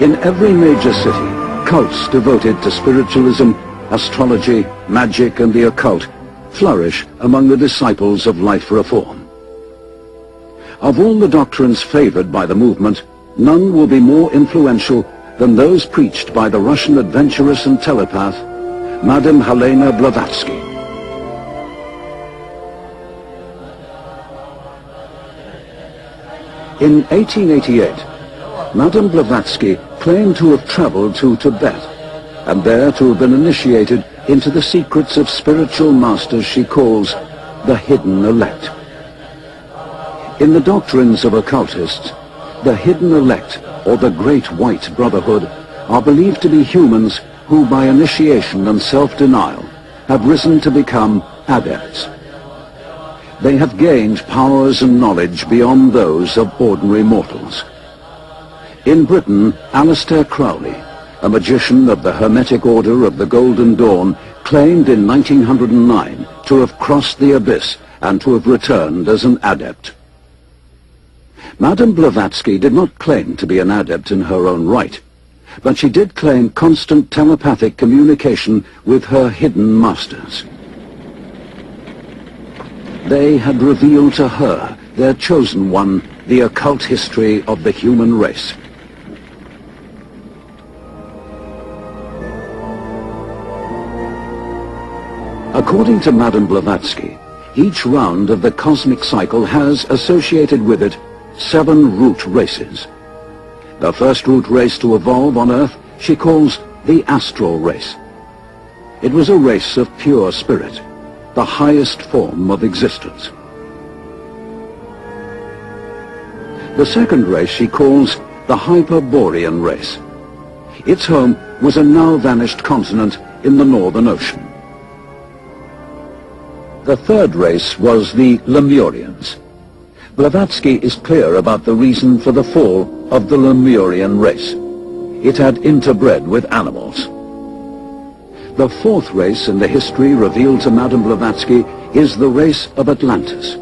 In every major city, cults devoted to spiritualism, astrology, magic, and the occult flourish among the disciples of life reform. Of all the doctrines favored by the movement, none will be more influential than those preached by the Russian adventuress and telepath, Madame Helena Blavatsky. In 1888, Madame Blavatsky claimed to have traveled to Tibet and there to have been initiated into the secrets of spiritual masters she calls the hidden elect. In the doctrines of occultists, the hidden elect, or the Great White Brotherhood, are believed to be humans who by initiation and self-denial have risen to become adepts. They have gained powers and knowledge beyond those of ordinary mortals. In Britain, Aleister Crowley, a magician of the Hermetic Order of the Golden Dawn, claimed in 1909 to have crossed the abyss and to have returned as an adept. Madame Blavatsky did not claim to be an adept in her own right, but she did claim constant telepathic communication with her hidden masters. They had revealed to her, their chosen one, the occult history of the human race. According to Madame Blavatsky, each round of the cosmic cycle has associated with it 7 root races. The first root race to evolve on Earth she calls the astral race. It was a race of pure spirit, the highest form of existence. The second race she calls the Hyperborean race. Its home was a now vanished continent in the Northern Ocean. The third race was the Lemurians. Blavatsky is clear about the reason for the fall of the Lemurian race. It had interbred with animals. The fourth race in the history revealed to Madame Blavatsky is the race of Atlantis.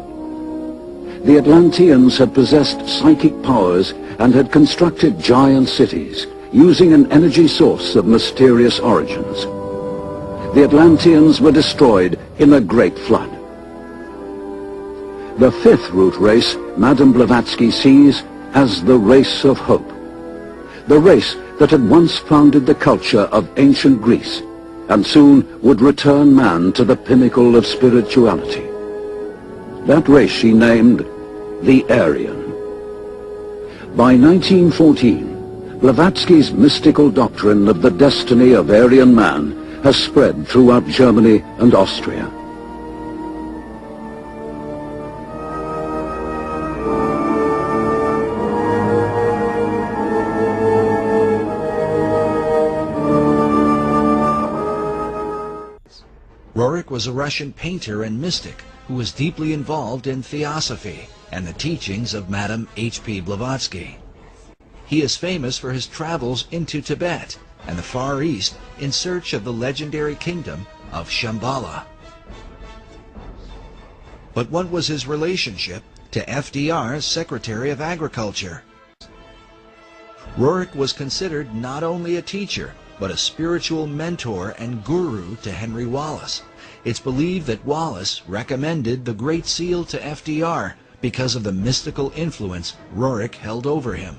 The Atlanteans had possessed psychic powers and had constructed giant cities using an energy source of mysterious origins. The Atlanteans were destroyed in a great flood. The fifth root race Madame Blavatsky sees as the race of hope. The race that had once founded the culture of ancient Greece and soon would return man to the pinnacle of spirituality. That race she named the Aryan. By 1914, Blavatsky's mystical doctrine of the destiny of Aryan man has spread throughout Germany and Austria. Roerich was a Russian painter and mystic who was deeply involved in theosophy and the teachings of Madame H.P. Blavatsky. He is famous for his travels into Tibet and the Far East in search of the legendary kingdom of Shambhala. But what was his relationship to FDR's Secretary of Agriculture? Roerich was considered not only a teacher, but a spiritual mentor and guru to Henry Wallace. It's believed that Wallace recommended the Great Seal to FDR because of the mystical influence Roerich held over him.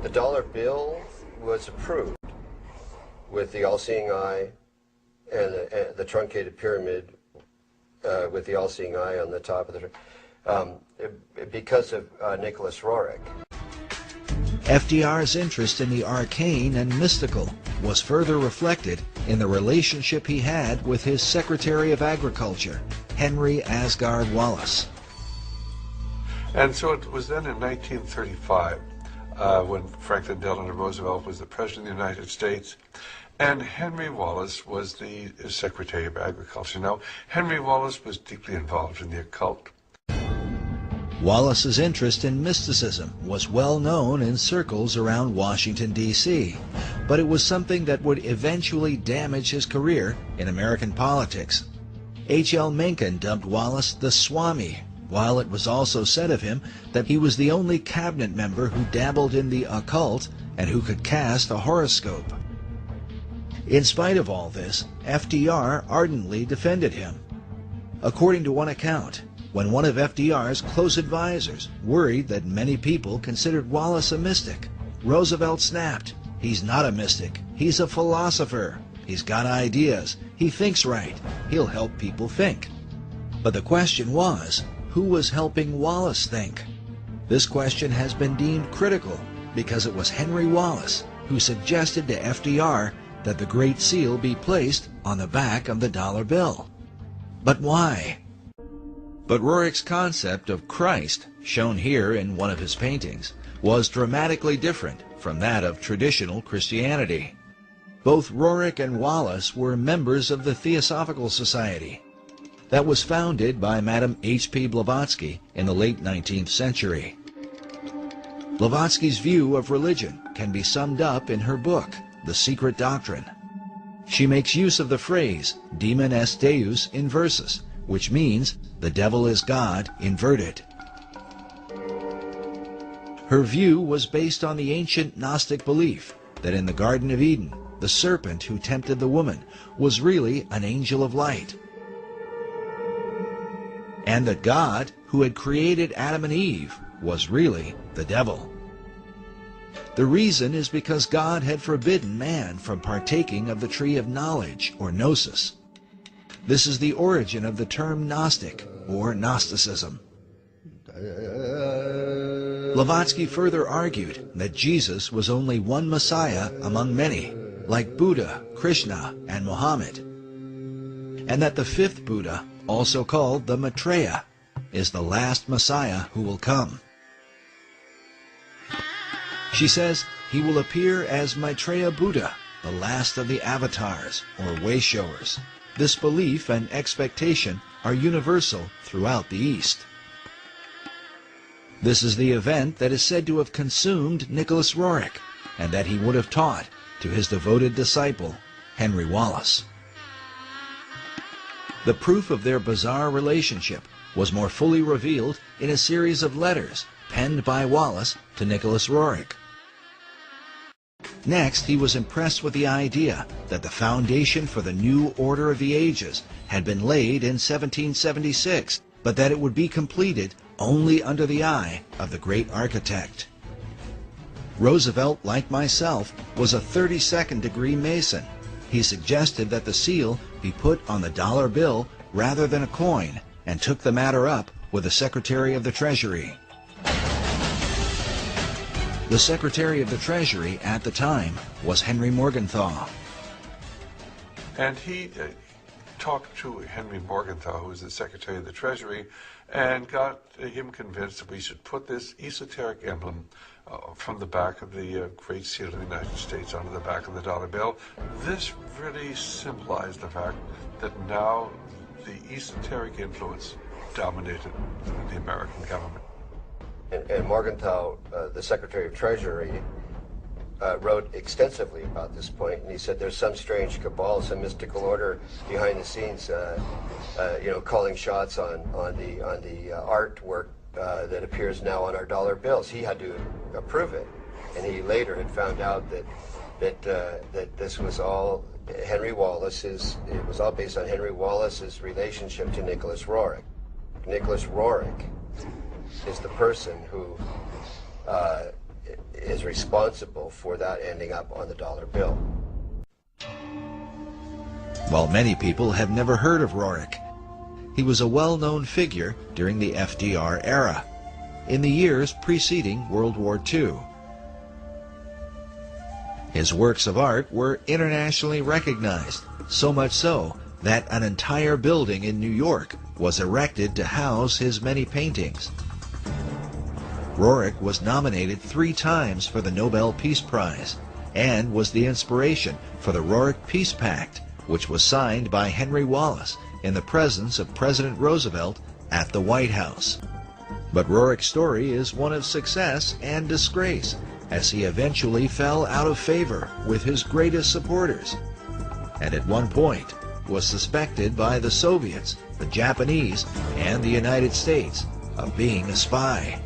The dollar bill was approved with the all-seeing eye and the truncated pyramid with the all-seeing eye on the top of the because of Nicholas Roerich. FDR's interest in the arcane and mystical was further reflected in the relationship he had with his Secretary of Agriculture, Henry Asgard Wallace. And so it was then in 1935 when Franklin Delano Roosevelt was the President of the United States, and Henry Wallace was the Secretary of Agriculture. Now, Henry Wallace was deeply involved in the occult. Wallace's interest in mysticism was well known in circles around Washington, D.C., but it was something that would eventually damage his career in American politics. H.L. Mencken dubbed Wallace the Swami, while it was also said of him that he was the only cabinet member who dabbled in the occult and who could cast a horoscope. In spite of all this, FDR ardently defended him. According to one account, when one of FDR's close advisors worried that many people considered Wallace a mystic, Roosevelt snapped, "He's not a mystic, he's a philosopher. He's got ideas, he thinks right, he'll help people think." But the question was, who was helping Wallace think? This question has been deemed critical because it was Henry Wallace who suggested to FDR that the Great Seal be placed on the back of the dollar bill. But why? But Roerich's concept of Christ, shown here in one of his paintings, was dramatically different from that of traditional Christianity. Both Roerich and Wallace were members of the Theosophical Society that was founded by Madame H.P. Blavatsky in the late 19th century. Blavatsky's view of religion can be summed up in her book, The Secret Doctrine. She makes use of the phrase, Demon est Deus inversus, which means the devil is God inverted. Her view was based on the ancient Gnostic belief that in the Garden of Eden, the serpent who tempted the woman was really an angel of light, and that God, who had created Adam and Eve, was really the devil. The reason is because God had forbidden man from partaking of the tree of knowledge, or gnosis. This is the origin of the term Gnostic, or Gnosticism. Blavatsky further argued that Jesus was only one Messiah among many, like Buddha, Krishna, and Muhammad, and that the fifth Buddha, also called the Maitreya, is the last Messiah who will come. She says he will appear as Maitreya Buddha, the last of the avatars, or way-showers. This belief and expectation are universal throughout the East. This is the event that is said to have consumed Nicholas Roerich, and that he would have taught to his devoted disciple, Henry Wallace. The proof of their bizarre relationship was more fully revealed in a series of letters penned by Wallace to Nicholas Roerich. Next, he was impressed with the idea that the foundation for the new order of the ages had been laid in 1776, but that it would be completed only under the eye of the great architect. Roosevelt, like myself, was a 32nd degree Mason. He suggested that the seal be put on the dollar bill rather than a coin, and took the matter up with the Secretary of the Treasury. The Secretary of the Treasury at the time was Henry Morgenthau. And he talked to Henry Morgenthau, who was the Secretary of the Treasury, and got him convinced that we should put this esoteric emblem from the back of the Great Seal of the United States onto the back of the dollar bill. This really symbolized the fact that now the esoteric influence dominated the American government. And Morgenthau, the Secretary of Treasury, wrote extensively about this point, and he said there's some strange cabal, some mystical order behind the scenes, calling shots on the artwork that appears now on our dollar bills. He had to approve it, and he later had found out that this was all Henry Wallace's. It was all based on Henry Wallace's relationship to Nicholas Roerich. Nicholas Roerich is the person who is responsible for that ending up on the dollar bill. While many people have never heard of Roerich, he was a well-known figure during the FDR era, in the years preceding World War II. His works of art were internationally recognized, so much so that an entire building in New York was erected to house his many paintings. Roerich was nominated 3 times for the Nobel Peace Prize and was the inspiration for the Roerich Peace Pact, which was signed by Henry Wallace in the presence of President Roosevelt at the White House. But Roerich's story is one of success and disgrace, as he eventually fell out of favor with his greatest supporters, and at one point was suspected by the Soviets, the Japanese, and the United States of being a spy.